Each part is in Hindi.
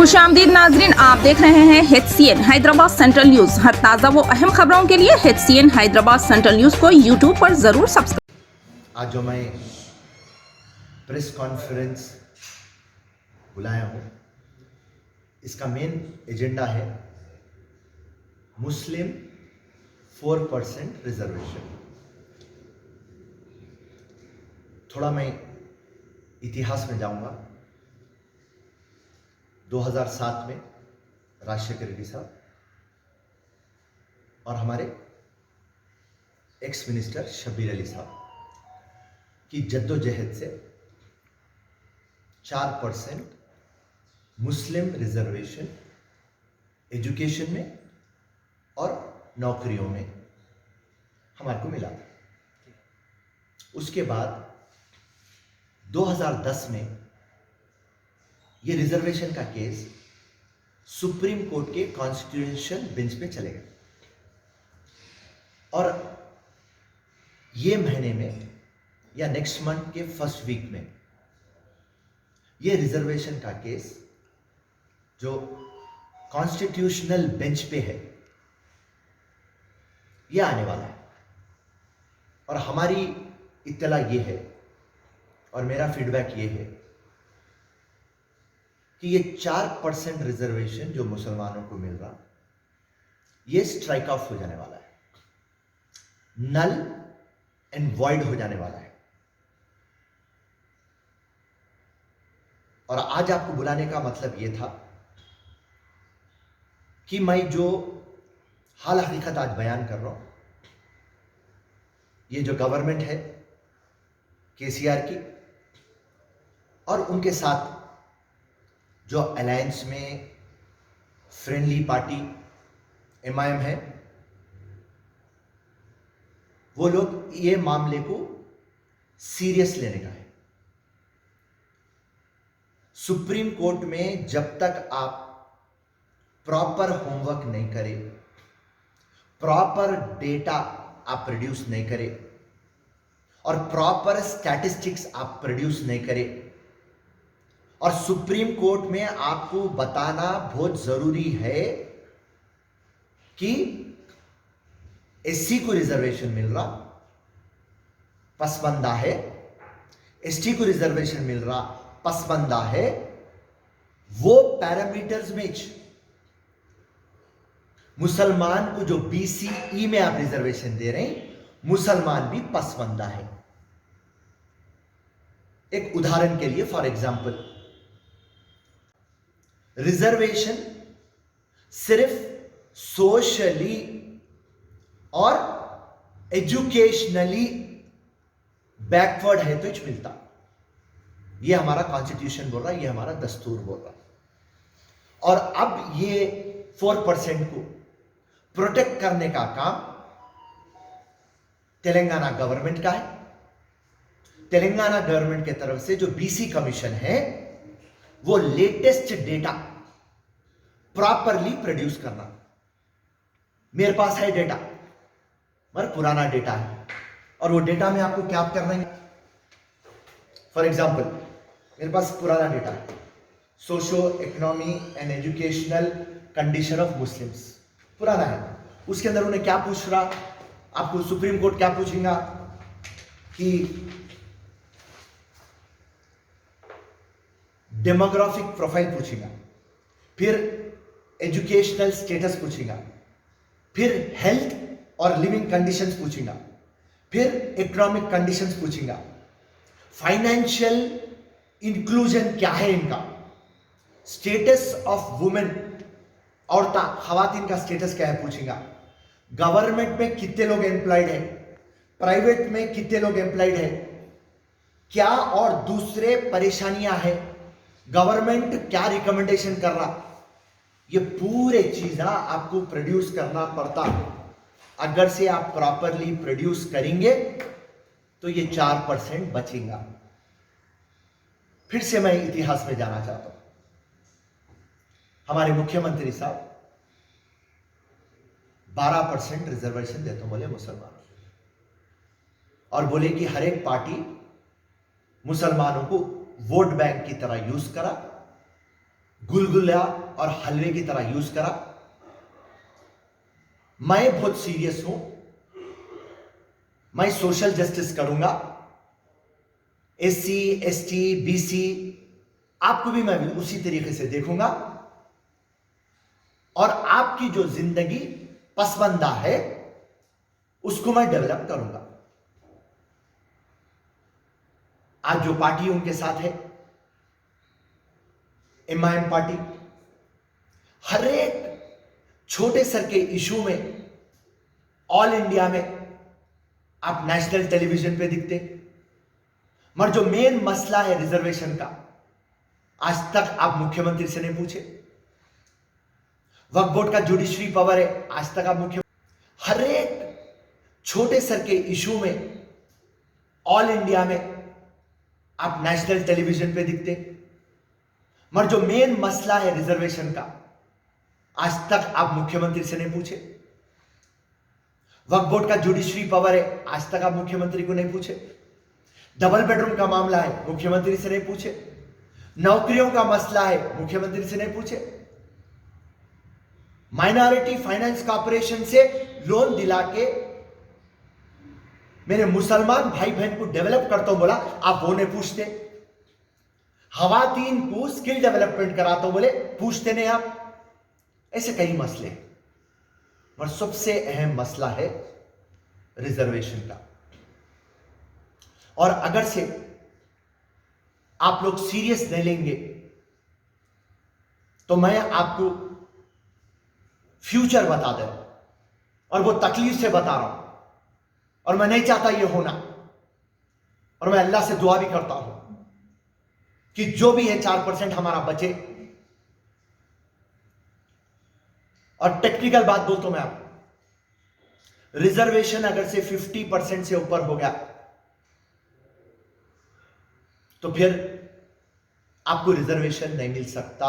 खुशामदीद नाजरीन, आप देख रहे हैं HCN हैदराबाद सेंट्रल न्यूज। हर ताज़ा व अहम खबरों के लिए HCN हैदराबाद सेंट्रल न्यूज को यूट्यूब पर जरूर सब्सक्राइब। आज जो मैं प्रेस कॉन्फ्रेंस बुलाया हूँ, इसका मेन एजेंडा है मुस्लिम 4% रिजर्वेशन। थोड़ा मैं इतिहास में जाऊंगा। 2007 में राजशेखर रेड्डी साहब और हमारे एक्स मिनिस्टर शब्बीर अली साहब की जद्दोजहद से 4% मुस्लिम रिजर्वेशन एजुकेशन में और नौकरियों में हमारे को मिला। उसके बाद 2010 में ये रिजर्वेशन का केस सुप्रीम कोर्ट के कॉन्स्टिट्यूशनल बेंच पे चले गए और ये महीने में या नेक्स्ट मंथ के फर्स्ट वीक में ये रिजर्वेशन का केस जो कॉन्स्टिट्यूशनल बेंच पे है ये आने वाला है। और हमारी इत्तला ये है और मेरा फीडबैक ये है कि ये 4% रिजर्वेशन जो मुसलमानों को मिल रहा ये स्ट्राइक ऑफ हो जाने वाला है, नल एंड वॉइड हो जाने वाला है। और आज आपको बुलाने का मतलब ये था कि मैं जो हाल हकीकत आज बयान कर रहा हूं, ये जो गवर्नमेंट है केसीआर की और उनके साथ जो अलायंस में फ्रेंडली पार्टी एमआईएम है, वो लोग ये मामले को सीरियस लेने का है। सुप्रीम कोर्ट में जब तक आप प्रॉपर होमवर्क नहीं करें, प्रॉपर डेटा आप प्रोड्यूस नहीं करें और प्रॉपर स्टैटिस्टिक्स आप प्रोड्यूस नहीं करें, और सुप्रीम कोर्ट में आपको बताना बहुत जरूरी है कि एससी को रिजर्वेशन मिल रहा, पसमानदा है, एसटी को रिजर्वेशन मिल रहा, पसमानदा है, वो पैरामीटर्स में मुसलमान को जो बीसीई में आप रिजर्वेशन दे रहे हैं, मुसलमान भी पसमानदा है। एक उदाहरण के लिए, फॉर एग्जाम्पल, रिजर्वेशन सिर्फ सोशली और एजुकेशनली बैकवर्ड है तो मिलता। ये हमारा कॉन्स्टिट्यूशन बोल रहा है, ये हमारा दस्तूर बोल रहा है। और अब ये 4% को प्रोटेक्ट करने का काम तेलंगाना गवर्नमेंट का है। तेलंगाना गवर्नमेंट की तरफ से जो बीसी कमीशन है वो लेटेस्ट डेटा प्रॉपरली प्रोड्यूस करना। मेरे पास है डेटा, मगर पुराना डेटा है, और वो डेटा में आपको क्या करना है। फॉर एग्जाम्पल, मेरे पास पुराना डेटा है, socio economy and educational condition of Muslims, पुराना है। उसके अंदर उन्हें क्या पूछ रहा, आपको सुप्रीम कोर्ट क्या पूछेगा कि डेमोग्राफिक प्रोफाइल पूछेगा, फिर एजुकेशनल स्टेटस पूछेगा, फिर हेल्थ और लिविंग कंडीशंस पूछेगा, फिर इकोनॉमिक कंडीशंस पूछेगा, फाइनेंशियल इंक्लूजन क्या है इनका, स्टेटस ऑफ वुमेन, औरता खवातीन का स्टेटस क्या है पूछेगा, गवर्नमेंट में कितने लोग एम्प्लॉयड है, प्राइवेट में कितने लोग एम्प्लॉयड है, क्या और दूसरे परेशानियां है, गवर्नमेंट क्या रिकमेंडेशन कर रहा, ये पूरे चीज़ा आपको प्रोड्यूस करना पड़ता। अगर से आप प्रॉपरली प्रोड्यूस करेंगे तो ये 4% बचेगा। फिर से मैं इतिहास में जाना चाहता हूं। हमारे मुख्यमंत्री साहब 12% रिजर्वेशन देते बोले मुसलमानों, और बोले कि हर एक पार्टी मुसलमानों को वोट बैंक की तरह यूज करा, गुलगुला और हलवे की तरह यूज करा। मैं बहुत सीरियस हूं, मैं सोशल जस्टिस करूंगा। एससी, एसटी, बीसी, आपको भी मैं उसी तरीके से देखूंगा और आपकी जो जिंदगी पसमानदा है उसको मैं डेवलप करूंगा। आज जो पार्टी उनके साथ है, एमआईएम पार्टी, हर एक छोटे सर के इशू में ऑल इंडिया में आप नेशनल टेलीविजन पे दिखते, मगर जो मेन मसला है रिजर्वेशन का, आज तक आप मुख्यमंत्री से नहीं पूछे। वक्फ बोर्ड का जुडिशरी पावर है, आज तक आप हर एक छोटे सर के इशू में ऑल इंडिया में आप नेशनल टेलीविजन पे दिखते, मगर जो मेन मसला है रिजर्वेशन का, आज तक आप मुख्यमंत्री से नहीं पूछे। वक्फ बोर्ड का जुडिशरी पावर है, आज तक आप मुख्यमंत्री को नहीं पूछे। डबल बेडरूम का मामला है, मुख्यमंत्री से नहीं पूछे। नौकरियों का मसला है, मुख्यमंत्री से नहीं पूछे। माइनॉरिटी फाइनेंस कॉर्पोरेशन से लोन दिला के मेरे मुसलमान भाई बहन को डेवलप करता हूं बोला, आप वो नहीं पूछते। खवातीन को स्किल डेवलपमेंट कराता हूं बोले, पूछते नहीं आप। ऐसे कई मसले हैं, पर सबसे अहम मसला है रिजर्वेशन का। और अगर से आप लोग सीरियस नहीं लेंगे तो मैं आपको फ्यूचर बता दे रहा हूं, और वो तकलीफ से बता रहा हूं, और मैं नहीं चाहता ये होना। और मैं अल्लाह से दुआ भी करता हूं कि जो भी है 4% हमारा बचे। और टेक्निकल बात बोलता हूं मैं आपको, रिजर्वेशन अगर से 50% से ऊपर हो गया तो फिर आपको रिजर्वेशन नहीं मिल सकता।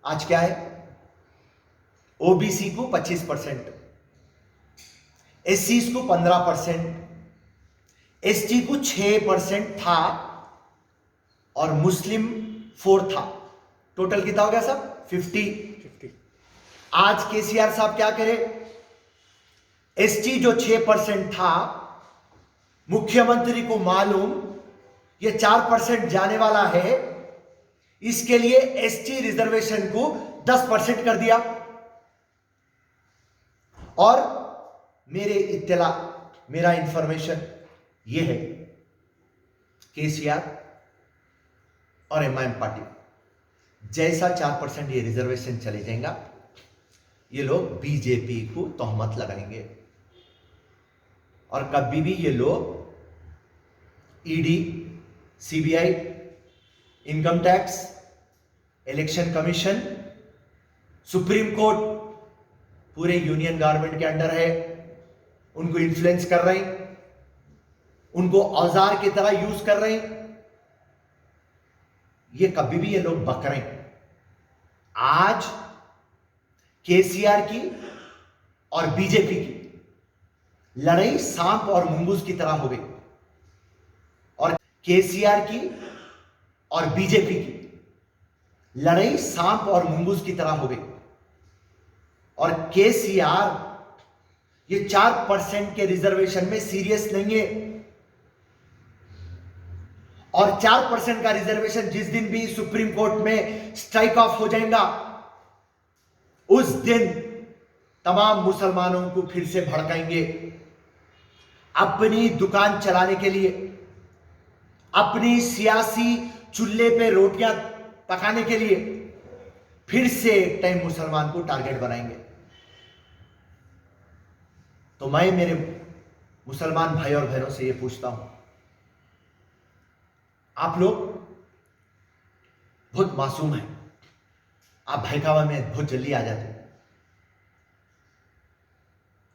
आज क्या है, ओबीसी को 25%, एससी को 15%, एसटी को 6% था और मुस्लिम 4 था। टोटल कितना हो गया सब? 50। आज केसीआर साहब क्या करे, एसटी जो 6% था, मुख्यमंत्री को मालूम ये 4% जाने वाला है, इसके लिए एसटी रिजर्वेशन को 10% कर दिया। और मेरे इत्तला, मेरा इंफॉर्मेशन ये है, केसीआर और एमआईएम पार्टी जैसा 4% ये रिजर्वेशन चले जाएगा, ये लोग बीजेपी को तोहमत लगाएंगे। और कभी भी ये लोग ED, CBI, income tax, election commission, supreme court पूरे यूनियन गवर्नमेंट के अंडर है, उनको इन्फ्लुएंस कर रहे हैं, उनको औजार की तरह यूज कर रहे हैं। ये कभी भी ये लोग बक रहे हैं। आज केसीआर की और बीजेपी की लड़ाई सांप और मुंगूस की तरह हो गई। और केसीआर की और बीजेपी की लड़ाई सांप और मुंगूस की तरह हो गई। और केसीआर ये 4% के रिजर्वेशन में सीरियस नहीं है। और 4% का रिजर्वेशन जिस दिन भी सुप्रीम कोर्ट में स्ट्राइक ऑफ हो जाएगा, उस दिन तमाम मुसलमानों को फिर से भड़काएंगे, अपनी दुकान चलाने के लिए, अपनी सियासी चूल्हे पे रोटियां पकाने के लिए फिर से एक टाइम मुसलमान को टारगेट बनाएंगे। तो मैं मेरे मुसलमान भाई और बहनों से ये पूछता हूं, आप लोग बहुत मासूम हैं, आप बहकावा में बहुत जल्दी आ जाते हैं।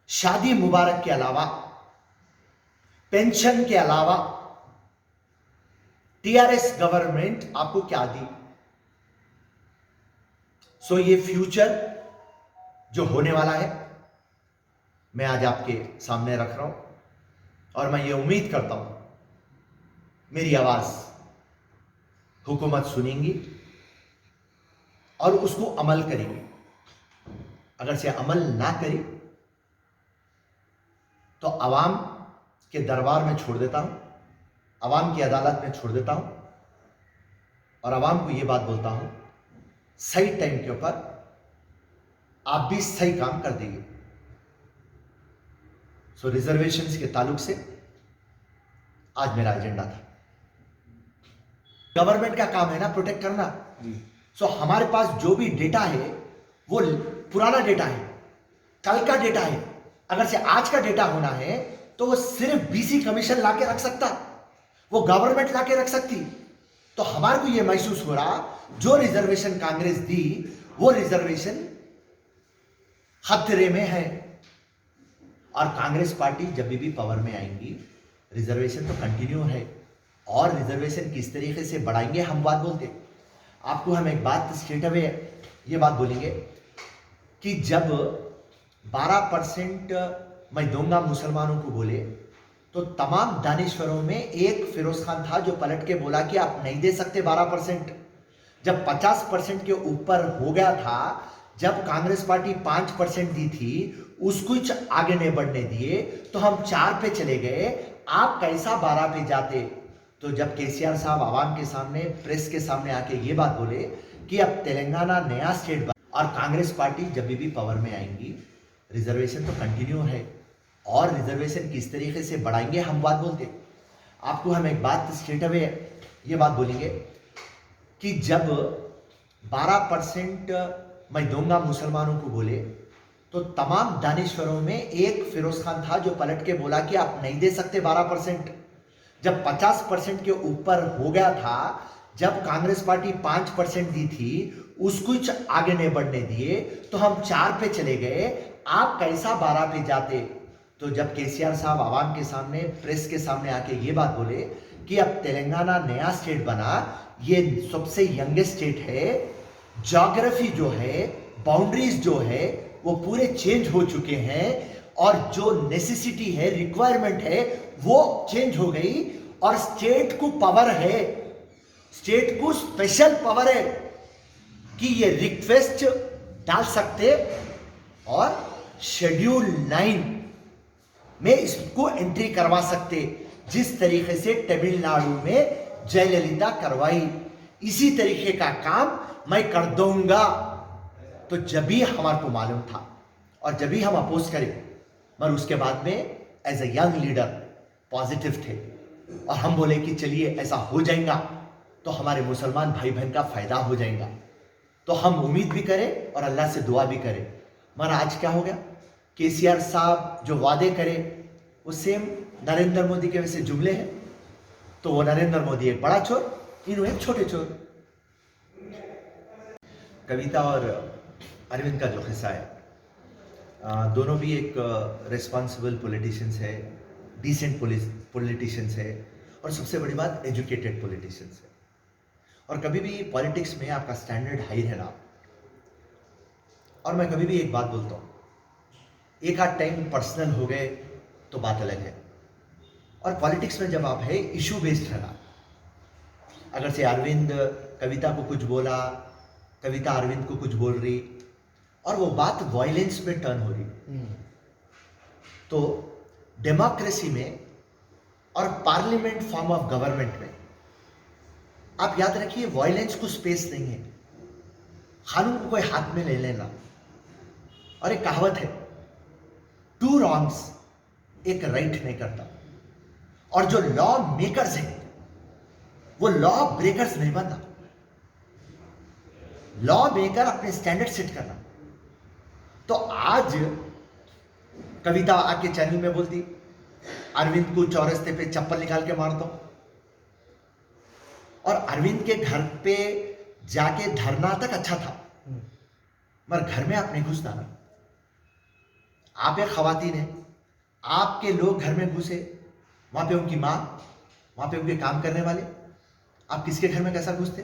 शादी मुबारक के अलावा, पेंशन के अलावा टीआरएस गवर्नमेंट आपको क्या दी? सो ये फ्यूचर जो होने वाला है, मैं आज आपके सामने रख रहा हूं। और मैं ये उम्मीद करता हूं मेरी आवाज हुकूमत सुनेंगी और उसको अमल करेगी। अगर से अमल ना करे तो आवाम के दरबार में छोड़ देता हूं, आवाम की अदालत में छोड़ देता हूं और आवाम को यह बात बोलता हूं, सही टाइम के ऊपर आप भी सही काम कर देंगे। सो रिजर्वेशंस के ताल्लुक से आज मेरा एजेंडा था। गवर्नमेंट का काम है ना प्रोटेक्ट करना। सो हमारे पास जो भी डेटा है वो पुराना डेटा है, कल का डेटा है। अगर से आज का डेटा होना है तो वो सिर्फ बीसी कमीशन लाके रख सकता, वो गवर्नमेंट लाके रख सकती। तो हमारे को ये महसूस हो रहा जो रिजर्वेशन कांग्रेस दी वो रिजर्वेशन खतरे में है। और कांग्रेस पार्टी जब भी पावर में आएंगी रिजर्वेशन तो कंटिन्यू है और रिजर्वेशन किस तरीके से बढ़ाएंगे हम बात बोलते। आपको हम एक बात स्ट्रेट अवे ये बात बोलेंगे कि जब 12% मैं दूंगा मुसलमानों को बोले तो तमाम दानिश्वरों में एक फिरोज खान था जो पलट के बोला कि आप नहीं दे सकते 12%। जब 50% के ऊपर हो गया था, जब कांग्रेस पार्टी 5% दी थी, उसको आगे नहीं बढ़ने दिए तो हम 4 पे चले गए। आप कैसा 12 पे जाते? तो जब केसीआर साहब आवाम के सामने प्रेस के सामने आके ये बात बोले कि अब तेलंगाना नया स्टेट बना और कांग्रेस पार्टी जब भी पावर में आएंगी रिजर्वेशन तो कंटिन्यू है और रिजर्वेशन किस तरीके से बढ़ाएंगे हम बात बोलते। आपको हम एक बात स्ट्रेट अवे ये बात बोलेंगे कि जब 12% मैं दूंगा मुसलमानों को बोले तो तमाम दानिश्वरों में एक फिरोज खान था जो पलट के बोला कि आप नहीं दे सकते 12%। जब 50% के ऊपर हो गया था, जब कांग्रेस पार्टी 5% दी थी, उसको आगे नहीं बढ़ने दिए तो हम 4 पे चले गए। आप कैसा 12 पे जाते? तो जब केसीआर साहब आवाम के सामने प्रेस के सामने आके ये बात बोले कि अब तेलंगाना नया स्टेट बना, ये सबसे यंगेस्ट स्टेट है, ज्योग्राफी जो है, बाउंड्रीज जो है वो पूरे चेंज हो चुके हैं और जो नेसेसिटी है, रिक्वायरमेंट है वो चेंज हो गई और स्टेट को पावर है, स्टेट को स्पेशल पावर है कि ये रिक्वेस्ट डाल सकते और शेड्यूल 9 में इसको एंट्री करवा सकते। जिस तरीके से तमिलनाडु में जयललिता करवाई, इसी तरीके का काम मैं कर दूंगा। तो जब भी हमारे को मालूम था और जब भी हम अपोज करें, मगर उसके बाद में as a young leader positive थे और हम बोले कि चलिए ऐसा हो जाएगा तो हमारे मुसलमान भाई बहन का फायदा हो जाएगा। तो हम उम्मीद भी करें और अल्लाह से दुआ भी करें। मगर आज क्या हो गया, केसीआर साहब जो वादे करे वो सेम नरेंद्र मोदी के वैसे जुमले हैं। तो वो नरेंद्र मोदी एक बड़ा चोर, इन्हों एक छोटे चोर। कविता और अरविंद का जो हिस्सा है, दोनों भी एक रिस्पॉन्सिबल पॉलिटिशियंस है, डिसेंट पॉलिटिशियंस है और सबसे बड़ी बात एजुकेटेड पॉलिटिशियंस है। और कभी भी पॉलिटिक्स में आपका स्टैंडर्ड हाई रहना। और मैं कभी भी एक बात बोलता हूँ, एक आध टाइम पर्सनल हो गए तो बात अलग है, और पॉलिटिक्स में जब आप है इशू बेस्ड रहना। अगर से अरविंद कविता को कुछ बोला, कविता अरविंद को कुछ बोल रही और वो बात वायलेंस में टर्न हो रही, तो डेमोक्रेसी में और पार्लियामेंट फॉर्म ऑफ गवर्नमेंट में आप याद रखिए वायलेंस को स्पेस नहीं है। कानून को कोई हाथ में ले लेना। और एक कहावत है, 2 wrongs एक राइट नहीं करता। और जो लॉ मेकर्स हैं वो लॉ ब्रेकर्स नहीं बनता। लॉ मेकर अपने स्टैंडर्ड सेट करना। तो आज कविता आके चैनल में बोलती अरविंद को चौरस्ते पे चप्पल निकाल के मार दो, और अरविंद के घर पे जाके धरना तक अच्छा था, मगर घर में आप नहीं घुसना ना। आप एक खवातीन है, आपके लोग घर में घुसे, वहां पे उनकी माँ, वहां पे उनके काम करने वाले, आप किसके घर में कैसा घुसते?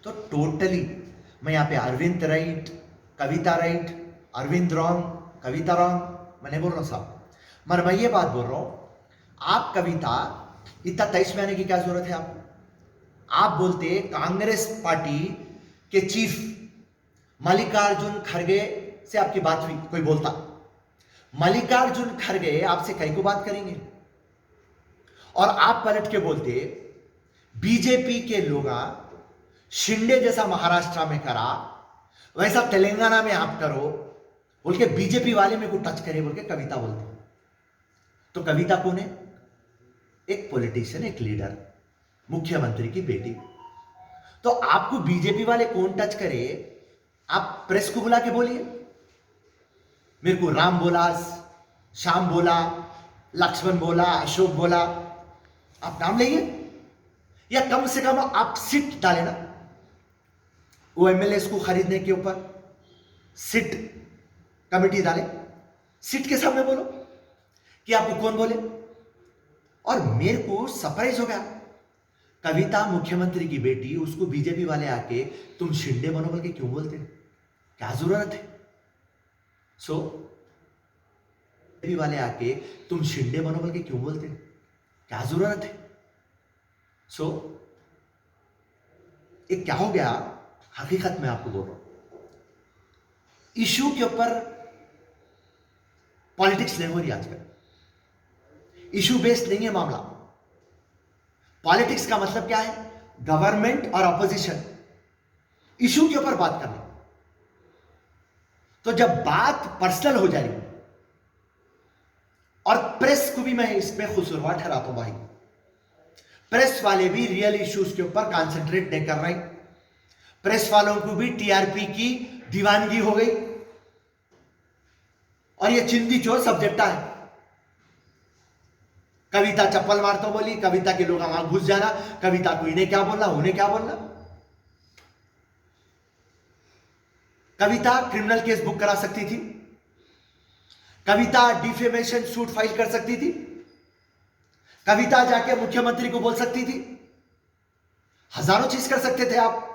तो टोटली मैं यहाँ पे अरविंद राइट, कविता राइट, अरविंद रॉन्ग, कविता रॉन्ग मैं नहीं बोल रहा हूँ साहब, मगर मैं ये बात बोल रहा हूँ, आप कविता इतना तेईस में आने की क्या जरूरत है? आप बोलते कांग्रेस पार्टी के चीफ मल्लिकार्जुन खड़गे से आपकी बात हुई, कोई बोलता मल्लिकार्जुन खड़गे आपसे कई को बात करेंगे, और आप पलट के बोलते बीजेपी के लोग शिंदे जैसा महाराष्ट्र में करा वैसा तेलंगाना में आप करो बोल के बीजेपी वाले में को टच करे बोल के कविता बोलते। तो कविता कौन है? एक पॉलिटिशियन, एक लीडर, मुख्यमंत्री की बेटी। तो आपको बीजेपी वाले कौन टच करे, आप प्रेस को बुला के बोलिए मेरे को राम बोला, श्याम बोला, लक्ष्मण बोला, अशोक बोला, आप नाम लेंगे, या कम से कम आप सिट डाले ना वो एमएलए को खरीदने के ऊपर सिट कमेटी डाले, सिट के सामने बोलो कि आपको कौन बोले। और मेरे को सरप्राइज हो गया, कविता मुख्यमंत्री की बेटी, उसको बीजेपी वाले आके तुम शिंदे बनो बोल के क्यों बोलते, क्या जरूरत है? सो बीजेपी वाले आके तुम शिंदे बनो बोल के क्यों बोलते, क्या जरूरत है? सो एक क्या हो गया, हकीकत में आपको बोल रहा हूं, इशू के ऊपर पॉलिटिक्स नहीं हो रही आजकल, इशू बेस्ड नहीं है मामला। पॉलिटिक्स का मतलब क्या है? गवर्नमेंट और ऑपोजिशन इशू के ऊपर बात करना। तो जब बात पर्सनल हो जाएगी, और प्रेस को भी मैं इसमें खुसुरवा ठहराता हूं भाई, प्रेस वाले भी रियल इश्यूज के ऊपर कंसंट्रेट नहीं कर रहे, प्रेस वालों को भी टीआरपी की दीवानगी हो गई, और ये चिंदी चोर सब्जेक्टा है। कविता चप्पल मारता बोली, कविता के लोग वहां घुस जाना, कविता को इन्हें क्या बोलना, उन्हें क्या बोलना। कविता क्रिमिनल केस बुक करा सकती थी, कविता डिफेमेशन सूट फाइल कर सकती थी, कविता जाके मुख्यमंत्री को बोल सकती थी, हजारों चीज कर सकते थे आप।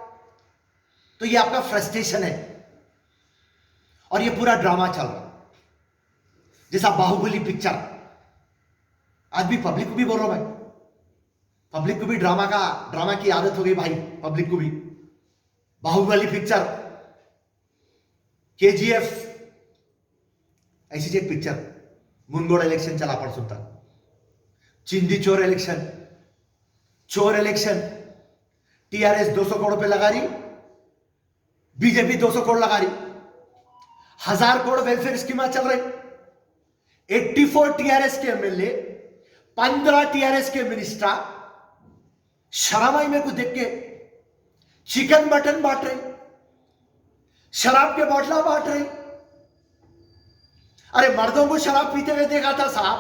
तो ये आपका फ्रस्ट्रेशन है, और ये पूरा ड्रामा चल रहा जैसा बाहुबली पिक्चर। आज भी पब्लिक को भी बोल रहा हूं भाई, पब्लिक को भी ड्रामा की आदत हो गई भाई, पब्लिक को भी। बाहुबली पिक्चर, केजीएफ, ऐसी एक पिक्चर, मुनगोड़ इलेक्शन चला परसों तक, चिंदी चोर इलेक्शन, चोर इलेक्शन, टीआरएस 200 करोड़ पे लगा रही, बीजेपी 200 करोड़ लगा रही, 1000 करोड़ वेलफेयर स्कीम चल रही, 84 टीआरएस के एमएलए, 15 टीआरएस के मिनिस्टर, शराब आई मेरे को देख के, चिकन मटन बांट रहे, शराब के बोतला बांट रहे। अरे मर्दों को शराब पीते हुए देखा था साहब,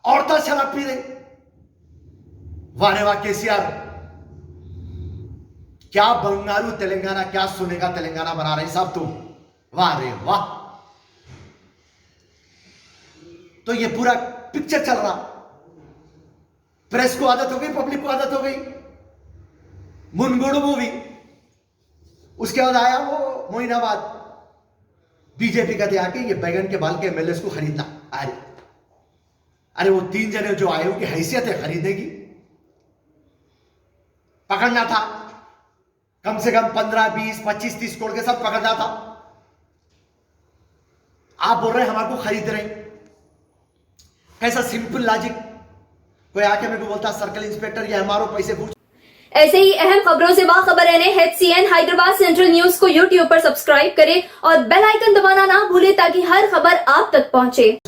औरतें शराब पी रही। वाह रे वाह केसीआर, क्या बंगारू तेलंगाना, क्या सुनेगा तेलंगाना बना रहे साहब तुम, वाह रे वाह। तो ये पूरा पिक्चर चल रहा, प्रेस को आदत हो गई, पब्लिक को आदत हो गई, मुनगुड़ मूवी। उसके बाद आया वो मोइनाबाद, बीजेपी कहते आके ये बैगन के बाल के एमएलए को खरीदना। अरे वो 3 जने जो आए उनकी हैसियत है खरीदने की, पकड़ना था कम से कम 15, 20, 25, 30 करोड़ के सब पकड़ना था। आप बोल रहे हैं हमारे को खरीद रहे, कैसा सिंपल लॉजिक। कोई आके मेरे को बोलता सर्कल इंस्पेक्टर ये हमारे पैसे पूछ। ऐसे ही अहम खबरों से बाखबर रहने HCN हैदराबाद सेंट्रल न्यूज को YouTube पर सब्सक्राइब करें और बेल आइकन दबाना ना भूलें ताकि हर खबर आप तक पहुंचे।